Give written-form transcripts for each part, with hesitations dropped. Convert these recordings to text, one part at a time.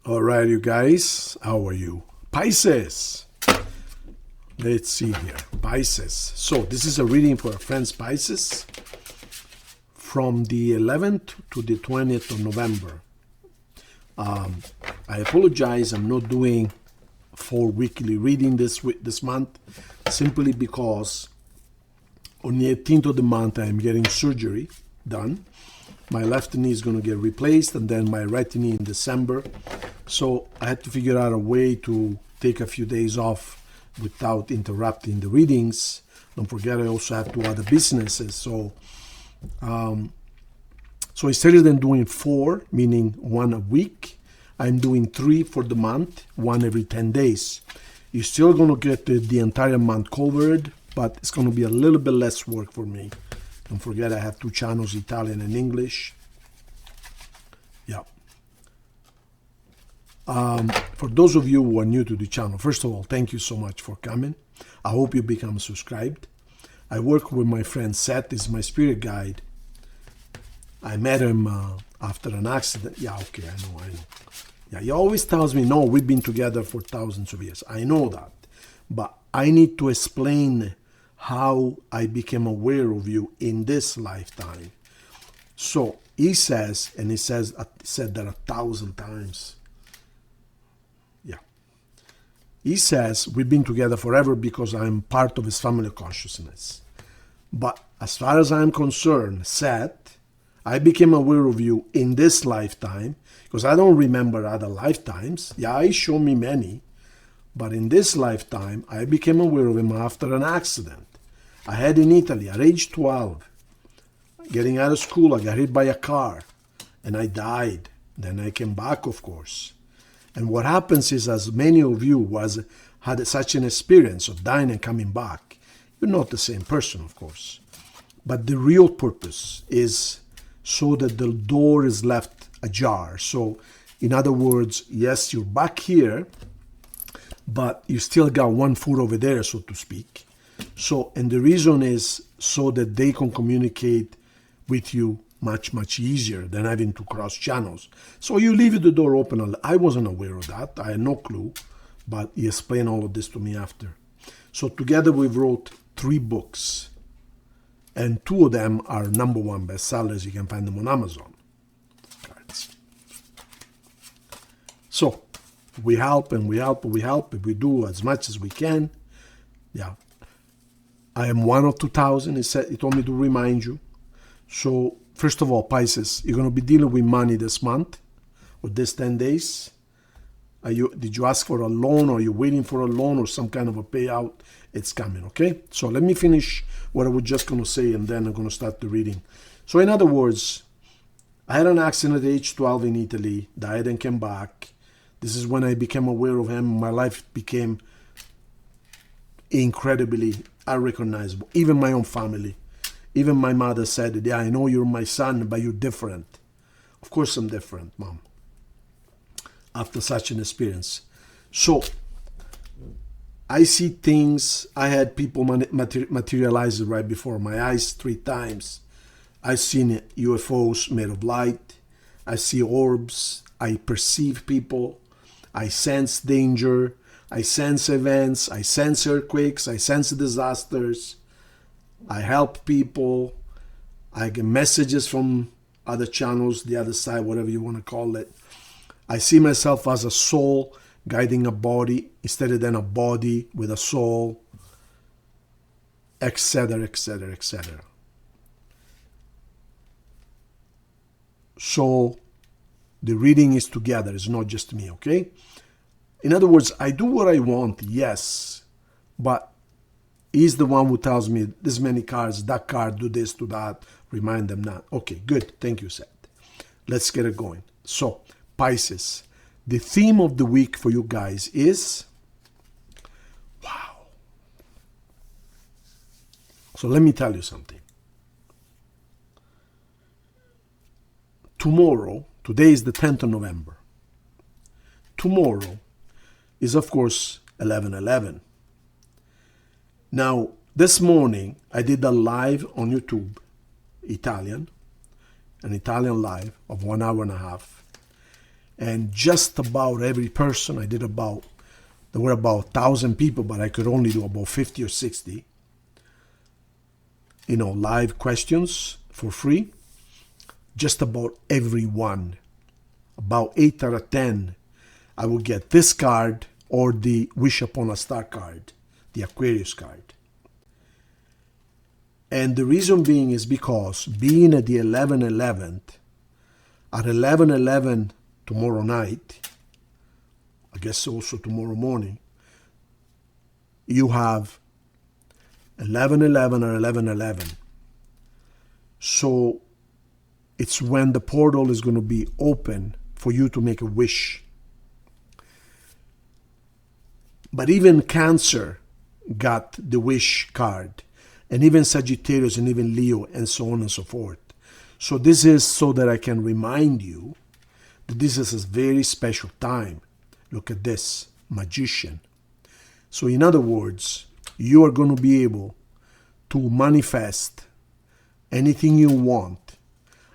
All right, you guys, how are you? Pisces. Let's see here. Pisces. So this is a reading for our friends Pisces from the 11th to the 20th of November. I apologize, I'm not doing full weekly reading this month, simply because on the 18th of the month I'm getting surgery done. My left knee is going to get replaced, and then my right knee in December. So I had to figure out a way to take a few days off without interrupting the readings. Don't forget, I also have 2 other businesses. So instead of doing 4, meaning 1 a week, I'm doing 3 for the month, 1 every 10 days. You're still going to get the entire month covered, but it's going to be a little bit less work for me. Don't forget, I have 2 channels, Italian and English. Yeah. For those of you who are new to the channel, first of all, thank you so much for coming. I hope you become subscribed. I work with my friend Seth, is my spirit guide. I met him after an accident. Yeah, okay, I know. Yeah, he always tells me, no, we've been together for thousands of years. I know that. But I need to explain how I became aware of you in this lifetime. So he says, and he said that 1,000 times. Yeah. He says we've been together forever because I'm part of his family consciousness. But as far as I'm concerned, Seth, I became aware of you in this lifetime because I don't remember other lifetimes. Yeah, he showed me many. But in this lifetime, I became aware of him after an accident I had in Italy at age 12. Getting out of school, I got hit by a car and I died. Then I came back, of course. And what happens is, as many of you had such an experience of dying and coming back, you're not the same person, of course. But the real purpose is so that the door is left ajar. So, in other words, yes, you're back here, but you still got 1 foot over there, so to speak. So, and the reason is so that they can communicate with you much, much easier than having to cross channels. So you leave the door open. I wasn't aware of that. I had no clue, but he explained all of this to me after. So together we wrote 3 books, and 2 of them are #1 bestsellers. You can find them on Amazon. So we help and we help and we help. We do as much as we can. Yeah. I am 1 of 2,000. He told me to remind you. So, first of all, Pisces, you're going to be dealing with money this month, or this 10 days. Did you ask for a loan, or are you waiting for a loan or some kind of a payout? It's coming, okay? So let me finish what I was just going to say, and then I'm going to start the reading. So in other words, I had an accident at age 12 in Italy, died and came back. This is when I became aware of him. My life became incredibly unrecognizable. Even my own family. Even my mother said, yeah, I know you're my son, but you're different. Of course I'm different, Mom, after such an experience. So, I see things. I had people materialize right before my eyes 3 times. I've seen UFOs made of light. I see orbs. I perceive people. I sense danger. I sense events. I sense earthquakes. I sense disasters. I help people. I get messages from other channels, the other side, whatever you want to call it. I see myself as a soul guiding a body instead of then a body with a soul, etc., etc., etc. So the reading is together. It's not just me, okay? In other words, I do what I want, yes, but he's the one who tells me this many cards, that card, do this, do that, remind them not. Okay, good. Thank you, Seth. Let's get it going. So, Pisces, the theme of the week for you guys is, wow. So let me tell you something. Tomorrow, today is the 10th of November. Tomorrow is, of course, 11/11. Now, this morning, I did a live on YouTube, an Italian live of 1 hour and a half. And just about every person, there were about 1,000 people, but I could only do about 50 or 60, live questions for free. Just about everyone, about 8 out of 10, I will get this card or the Wish Upon a Star card, the Aquarius card. And the reason being is because being at the 11/11, at 11/11 tomorrow night, I guess also tomorrow morning, you have 11/11 or 11/11. So it's when the portal is going to be open for you to make a wish. But even Cancer got the wish card, and even Sagittarius, and even Leo, and so on and so forth. So this is so that I can remind you that this is a very special time. Look at this, Magician. So in other words, you are going to be able to manifest anything you want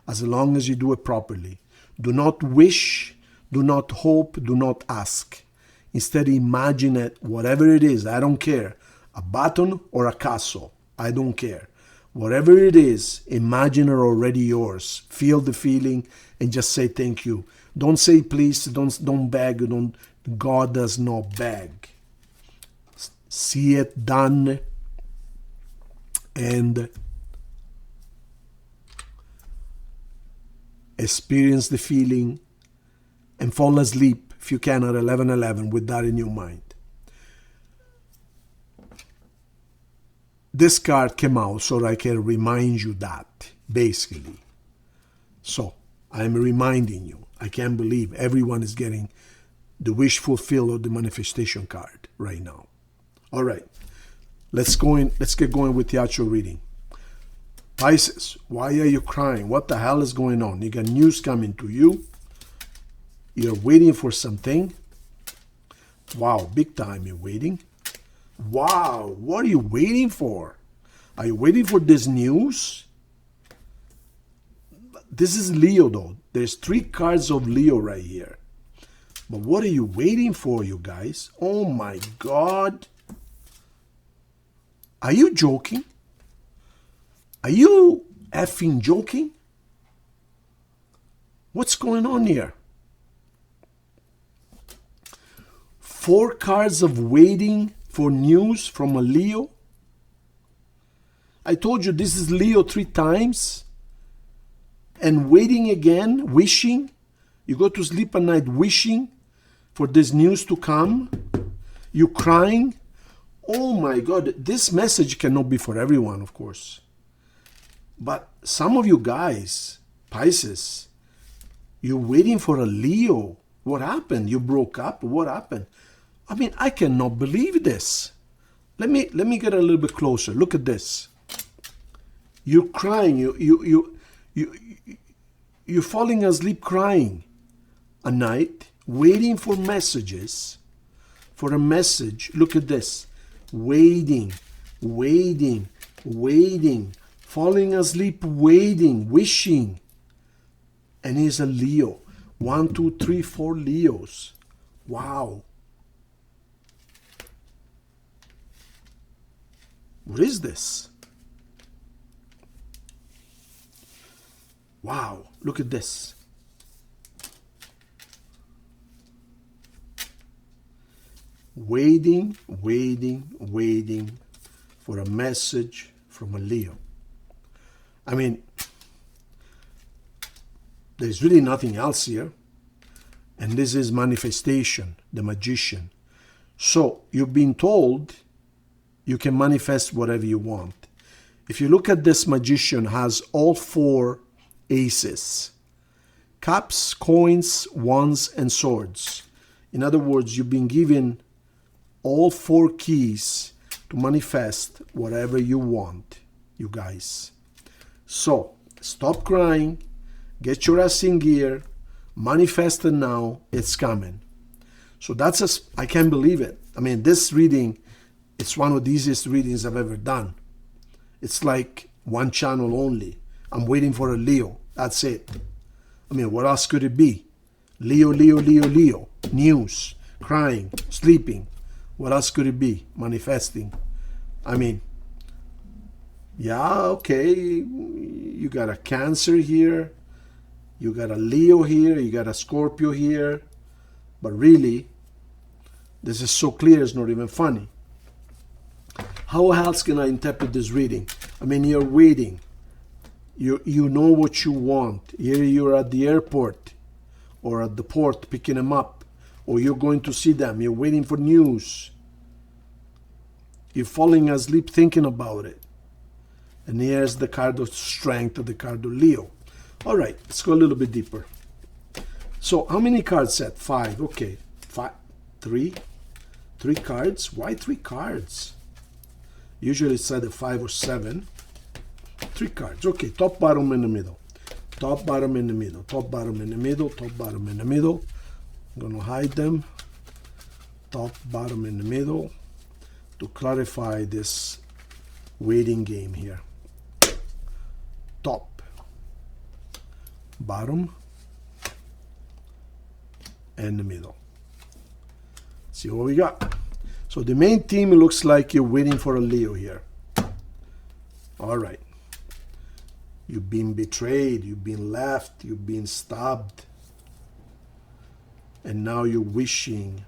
as long as you do it properly. Do not wish, do not hope, do not ask. Instead, imagine it, whatever it is, I don't care. A button or a castle, I don't care. Whatever it is, imagine it already yours. Feel the feeling and just say thank you. Don't say please, don't beg, God does not beg. See it done and experience the feeling and fall asleep if you can at 11/11 with that in your mind. This card came out so that I can remind you that, basically. So, I'm reminding you. I can't believe everyone is getting the wish fulfilled or the manifestation card right now. All right, let's get going with the actual reading. Pisces, why are you crying? What the hell is going on? You got news coming to you. You're waiting for something. Wow, big time you're waiting. Wow, what are you waiting for? Are you waiting for this news? This is Leo though. There's 3 cards of Leo right here. But what are you waiting for, you guys? Oh my God. Are you joking? Are you effing joking? What's going on here? 4 cards of waiting for news from a Leo. I told you this is Leo 3 times. And waiting again, wishing. You go to sleep at night wishing for this news to come. You crying. Oh my God, this message cannot be for everyone, of course. But some of you guys, Pisces, you're waiting for a Leo. What happened? You broke up? What happened? I mean, I cannot believe this. Let me get a little bit closer. Look at this. You're crying. You're falling asleep crying at night, waiting for messages, for a message. Look at this. Waiting, falling asleep, waiting, wishing. And he's a Leo. 1, 2, 3, 4 Leos. Wow. What is this? Wow, look at this. Waiting for a message from a Leo. I mean, there's really nothing else here. And this is manifestation, the Magician. So you've been told you can manifest whatever you want. If you look at this Magician, has all 4 aces. Cups, coins, wands, and swords. In other words, you've been given all 4 keys to manifest whatever you want, you guys. So, stop crying, get your ass in gear, manifest it now, it's coming. So I can't believe it. I mean, this reading, it's one of the easiest readings I've ever done. It's like one channel only. I'm waiting for a Leo. That's it. I mean, what else could it be? Leo, Leo, Leo, Leo. News, crying, sleeping. What else could it be? Manifesting. I mean, yeah, okay. You got a Cancer here. You got a Leo here. You got a Scorpio here. But really, this is so clear, it's not even funny. How else can I interpret this reading? I mean, you're waiting. You know what you want. Here you're at the airport or at the port picking them up, or you're going to see them. You're waiting for news. You're falling asleep thinking about it. And here's the card of strength, the card of Leo. All right, let's go a little bit deeper. So how many cards set? 5. Okay, 5, 3. 3 cards. Why 3 cards? Usually it's either 5 or 7. 3 cards. Okay, top, bottom, in the middle. Top, bottom, in the middle. Top, bottom, in the middle. Top, bottom, in the middle. I'm going to hide them. Top, bottom, in the middle to clarify this waiting game here. Top, bottom, and the middle. See what we got. So the main theme looks like you're waiting for a Leo here. All right. You've been betrayed, you've been left, you've been stabbed. And now you're wishing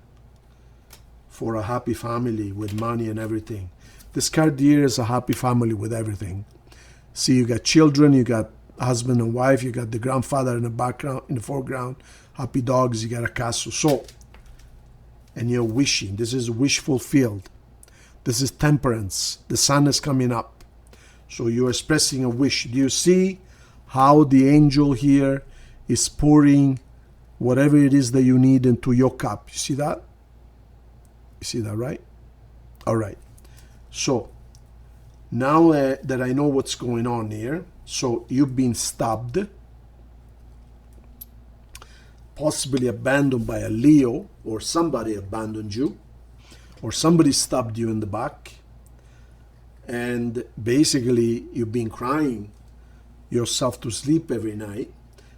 for a happy family with money and everything. This card here is a happy family with everything. See, you got children, you got husband and wife, you got the grandfather in the background, in the foreground, happy dogs, you got a castle. So, and you're wishing. This is wish fulfilled. This is temperance. The sun is coming up. So you're expressing a wish. Do you see how the angel here is pouring whatever it is that you need into your cup? You see that? You see that, right? All right. So now that I know what's going on here, so you've been stabbed, possibly abandoned by a Leo, or somebody abandoned you, or somebody stabbed you in the back, and basically you've been crying yourself to sleep every night.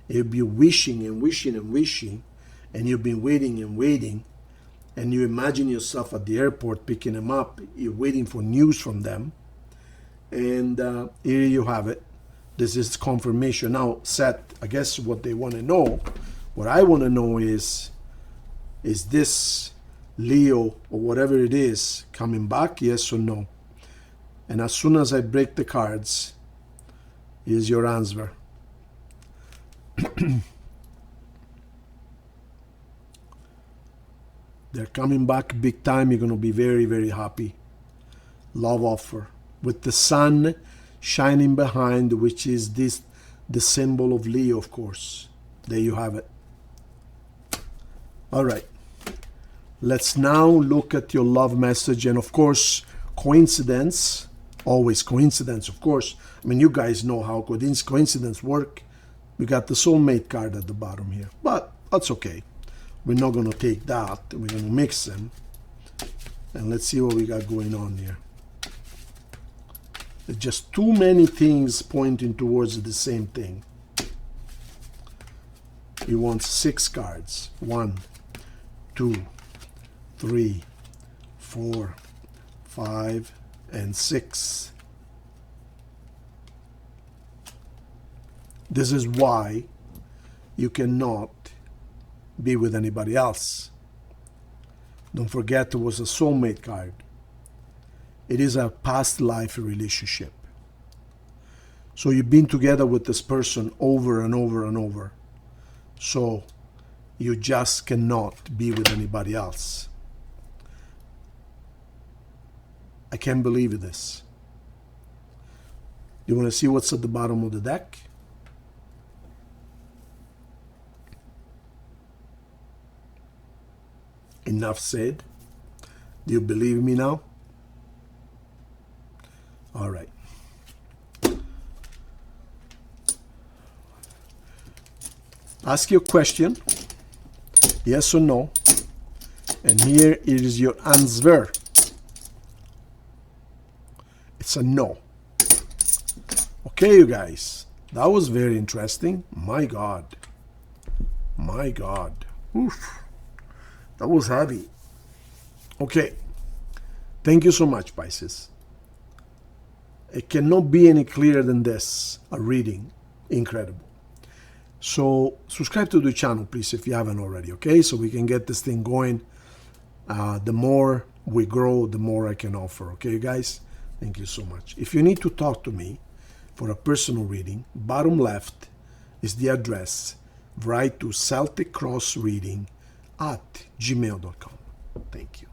You've been wishing and wishing and wishing, and you've been waiting and waiting, and you imagine yourself at the airport picking them up. You're waiting for news from them, and here you have it. This is confirmation. Now, Seth, I guess what they want to know, what I want to know is this Leo or whatever it is coming back, yes or no? And as soon as I break the cards, here's your answer. They're coming back big time. You're going to be very, very happy. Love offer. With the sun shining behind, which is the symbol of Leo, of course. There you have it. All right. Let's now look at your love message. And of course, coincidence. Always coincidence, of course. I mean, you guys know how coincidence work. We got the Soulmate card at the bottom here. But that's okay. We're not going to take that. We're going to mix them. And let's see what we got going on here. There's just too many things pointing towards the same thing. You want 6 cards. 1, 2, 3, 4, 5, and 6. This is why you cannot be with anybody else. Don't forget it was a soulmate card. It is a past life relationship. So you've been together with this person over and over and over. So you just cannot be with anybody else. I can't believe this. You want to see what's at the bottom of the deck? Enough said. Do you believe me now? All right. Ask your question, yes or no, and here is your answer. It's a no. Okay, you guys, that was very interesting. My God. My God. Oof, that was heavy. Okay, thank you so much, Pisces. It cannot be any clearer than this, a reading. Incredible. So subscribe to the channel, please, if you haven't already, okay? So we can get this thing going. The more we grow, the more I can offer, okay, guys? Thank you so much. If you need to talk to me for a personal reading, bottom left is the address. Write to CelticCrossReading@gmail.com. Thank you.